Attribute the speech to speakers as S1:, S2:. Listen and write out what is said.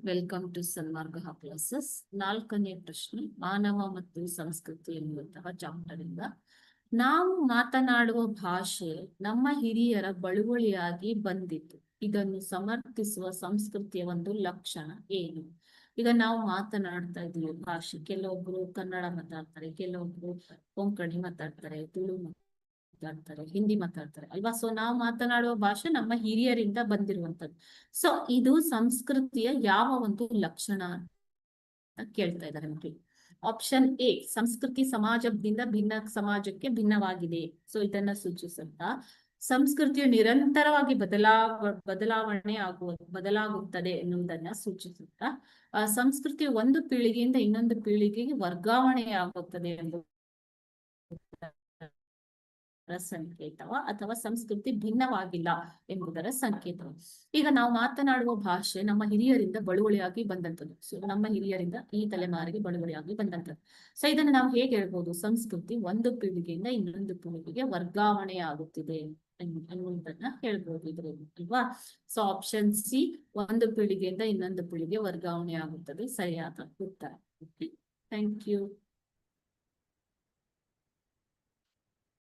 S1: Welcome to Sanmarga classes. 4ನೇ ಪ್ರಶ್ನೆ, ಮಾನವ ಮತ್ತು ಸಂಸ್ಕೃತಿ ಎನ್ನುವಂತಹ ಚಾಪ್ಟರ್ ಇಂದ ನಾವು ಮಾತನಾಡುವ ಭಾಷೆ ನಮ್ಮ ಹಿರಿಯರ ಬಳುವಳಿಯಾಗಿ ಬಂದಿತ್ತು. ಇದನ್ನು ಸಮರ್ಥಿಸುವ ಸಂಸ್ಕೃತಿಯ ಒಂದು ಲಕ್ಷಣ ಏನು? ಈಗ ನಾವು ಮಾತನಾಡ್ತಾ ಇದೀವಿ ಭಾಷೆ, ಕೆಲವೊಬ್ರು ಕನ್ನಡ ಮಾತಾಡ್ತಾರೆ, ಕೆಲವೊಬ್ರು ಕೊಂಕಣಿ ಮಾತಾಡ್ತಾರೆ, ತುಳು ಮಾತಾಡ್ತಾರೆ, ಹಿಂದಿ ಮಾತಾಡ್ತಾರೆ ಅಲ್ವಾ. ಸೊ ನಾವು ಮಾತನಾಡುವ ಭಾಷೆ ನಮ್ಮ ಹಿರಿಯರಿಂದ ಬಂದಿರುವಂತದ್ದು. ಸೊ ಇದು ಸಂಸ್ಕೃತಿಯ ಯಾವ ಒಂದು ಲಕ್ಷಣ ಅಂತ ಕೇಳ್ತಾ ಇದ್ದಾರೆ ಮಕ್ಕಳು. ಆಪ್ಷನ್ ಎ, ಸಂಸ್ಕೃತಿ ಸಮಾಜದಿಂದ ಭಿನ್ನ ಸಮಾಜಕ್ಕೆ ಭಿನ್ನವಾಗಿದೆ. ಸೊ ಇದನ್ನ ಸೂಚಿಸುತ್ತಾ ಸಂಸ್ಕೃತಿಯು ನಿರಂತರವಾಗಿ ಬದಲಾಗುತ್ತದೆ ಎನ್ನುವುದನ್ನ ಸೂಚಿಸುತ್ತಾ ಸಂಸ್ಕೃತಿ ಒಂದು ಪೀಳಿಗೆಯಿಂದ ಇನ್ನೊಂದು ಪೀಳಿಗೆಗೆ ವರ್ಗಾವಣೆಯಾಗುತ್ತದೆ ಎಂದು ಸಂಕೇತವ, ಅಥವಾ ಸಂಸ್ಕೃತಿ ಭಿನ್ನವಾಗಿಲ್ಲ ಎಂಬುದರ ಸಂಕೇತವ. ಈಗ ನಾವು ಮಾತನಾಡುವ ಭಾಷೆ ನಮ್ಮ ಹಿರಿಯರಿಂದ ಬಳುವಳಿಯಾಗಿ ಬಂದಂಥದ್ದು. ಸೊ ನಮ್ಮ ಹಿರಿಯರಿಂದ ಈ ತಲೆಮಾರಿಗೆ ಬಳುವಳಿಯಾಗಿ ಬಂದಂಥದ್ದು. ಸೊ ಇದನ್ನು ನಾವು ಹೇಗೆ ಹೇಳ್ಬೋದು? ಸಂಸ್ಕೃತಿ ಒಂದು ಪೀಳಿಗೆಯಿಂದ ಇನ್ನೊಂದು ಪೀಳಿಗೆಗೆ ವರ್ಗಾವಣೆ ಆಗುತ್ತಿದೆ ಅನ್ನುವುದನ್ನ ಹೇಳ್ಬೋದು ಇದರಲ್ಲಿ ಅಲ್ವಾ. ಸೊ ಆಪ್ಷನ್ ಸಿ, ಒಂದು ಪೀಳಿಗೆಯಿಂದ ಇನ್ನೊಂದು ಪೀಳಿಗೆ ವರ್ಗಾವಣೆ ಆಗುತ್ತದೆ ಸರಿಯಾದ ಉತ್ತರ. Thank you.